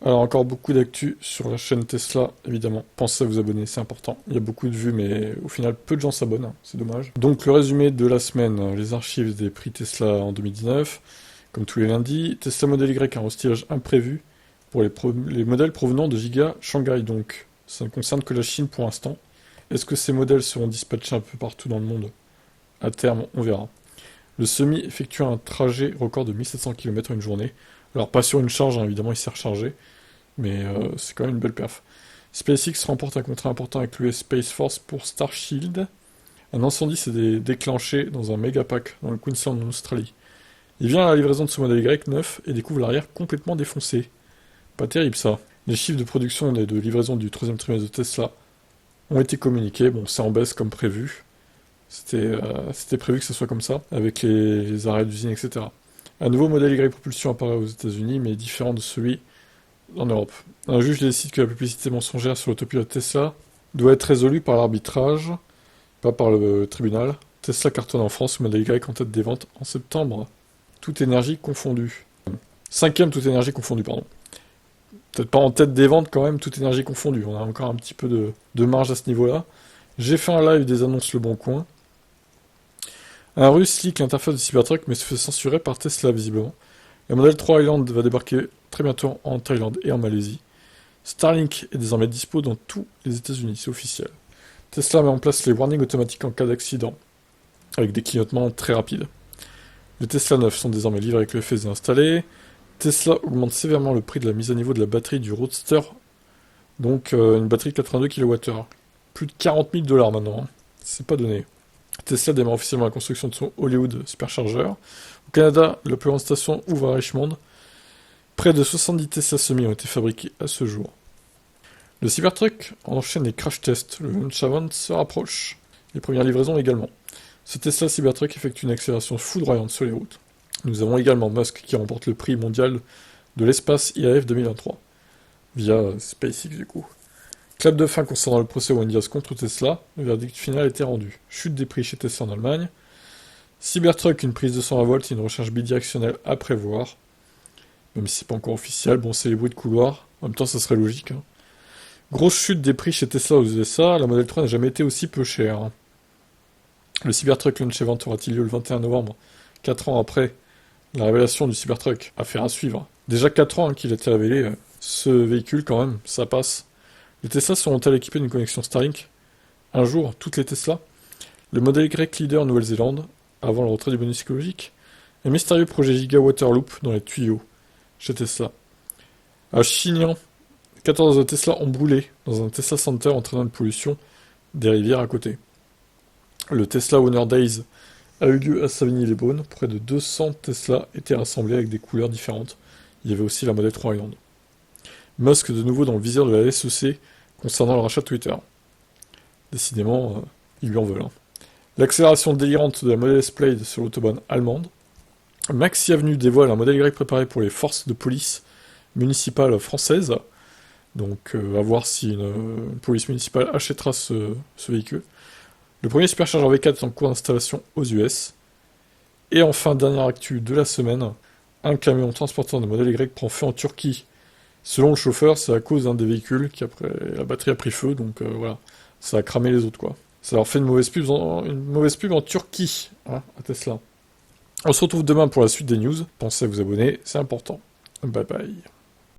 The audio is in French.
Alors encore beaucoup d'actu sur la chaîne Tesla, évidemment. Pensez à vous abonner, c'est important. Il y a beaucoup de vues, mais au final, peu de gens s'abonnent, hein. C'est dommage. Donc le résumé de la semaine, les archives des prix Tesla en 2019, comme tous les lundis. Tesla Model Y, un hostillage imprévu pour les modèles provenant de Giga Shanghai, donc ça ne concerne que la Chine pour l'instant. Est-ce que ces modèles seront dispatchés un peu partout dans le monde? À terme, on verra. Le Semi effectue un trajet record de 1700 km en une journée. Alors pas sur une charge, hein, évidemment il s'est rechargé, mais c'est quand même une belle perf. SpaceX remporte un contrat important avec l'US Space Force pour Starshield. Un incendie s'est déclenché dans un méga pack dans le Queensland en Australie. Il vient à la livraison de ce modèle Y neuf et découvre l'arrière complètement défoncé. Pas terrible ça. Les chiffres de production et de livraison du troisième trimestre de Tesla ont été communiqués. Bon, c'est en baisse comme prévu. C'était prévu que ce soit comme ça, avec les arrêts d'usine, etc. Un nouveau modèle Y propulsion apparaît aux États-Unis, mais différent de celui en Europe. Un juge décide que la publicité mensongère sur l'autopilote Tesla doit être résolue par l'arbitrage, pas par le tribunal. Tesla cartonne en France, modèle Y en tête des ventes en septembre. Toute énergie confondue. Cinquième toute énergie confondue, pardon. Peut-être pas en tête des ventes quand même, toute énergie confondue. On a encore un petit peu de marge à ce niveau-là. J'ai fait un live des annonces Le Bon Coin. Un russe leak l'interface de Cybertruck mais se fait censurer par Tesla visiblement. Le modèle 3 Highland va débarquer très bientôt en Thaïlande et en Malaisie. Starlink est désormais dispo dans tous les États-Unis, c'est officiel. Tesla met en place les warnings automatiques en cas d'accident, avec des clignotements très rapides. Les Tesla 9 sont désormais livrés avec le FSD installé. Tesla augmente sévèrement le prix de la mise à niveau de la batterie du Roadster, donc une batterie de 82 kWh. Plus de 40 000 $ maintenant, hein. C'est pas donné. Tesla démarre officiellement la construction de son Hollywood Supercharger. Au Canada, la plus grande station ouvre à Richmond. Près de 70 Tesla Semi ont été fabriqués à ce jour. Le Cybertruck enchaîne les crash tests. Le launch avant se rapproche. Les premières livraisons également. Ce Tesla Cybertruck effectue une accélération foudroyante sur les routes. Nous avons également Musk qui remporte le prix mondial de l'espace IAF 2023 via SpaceX du coup. Clap de fin concernant le procès Wendias contre Tesla, le verdict final a été rendu. Chute des prix chez Tesla en Allemagne. Cybertruck, une prise de 120 volts et une recherche bidirectionnelle à prévoir. Même si c'est pas encore officiel, bon c'est les bruits de couloir, en même temps ça serait logique, hein. Grosse chute des prix chez Tesla aux USA, la Model 3 n'a jamais été aussi peu chère, hein. Le Cybertruck Launch Event aura-t-il lieu le 21 novembre, 4 ans après la révélation du Cybertruck? Affaire à suivre. Déjà 4 ans qu'il a été révélé, ce véhicule quand même, ça passe. Les Tesla seront-elles équipées d'une connexion Starlink? Un jour, toutes les Tesla? Le modèle Y leader en Nouvelle-Zélande, avant le retrait du bonus écologique? Un mystérieux projet Gigawatt Loop dans les tuyaux, chez Tesla. À Xinjiang, 14 Tesla ont brûlé dans un Tesla Center entraînant une pollution des rivières à côté. Le Tesla Owner Days a eu lieu à Savigny-les-Beaunes. Près de 200 Tesla étaient rassemblés avec des couleurs différentes. Il y avait aussi la Model 3 Highland. Musk de nouveau dans le viseur de la SEC concernant le rachat de Twitter. Décidément, ils lui en veulent, hein. L'accélération délirante de la Model S Plaid sur l'autobahn allemande. Maxi Avenue dévoile un modèle Y préparé pour les forces de police municipales françaises. Donc, à voir si une police municipale achètera ce véhicule. Le premier superchargeur V4 est en cours d'installation aux US. Et enfin, dernière actu de la semaine, un camion transportant de modèle Y prend feu en Turquie. Selon le chauffeur, c'est à cause d'un des véhicules qui après la batterie a pris feu, donc voilà, ça a cramé les autres quoi. Ça leur fait une mauvaise pub en Turquie, hein, à Tesla. On se retrouve demain pour la suite des news. Pensez à vous abonner, c'est important. Bye bye.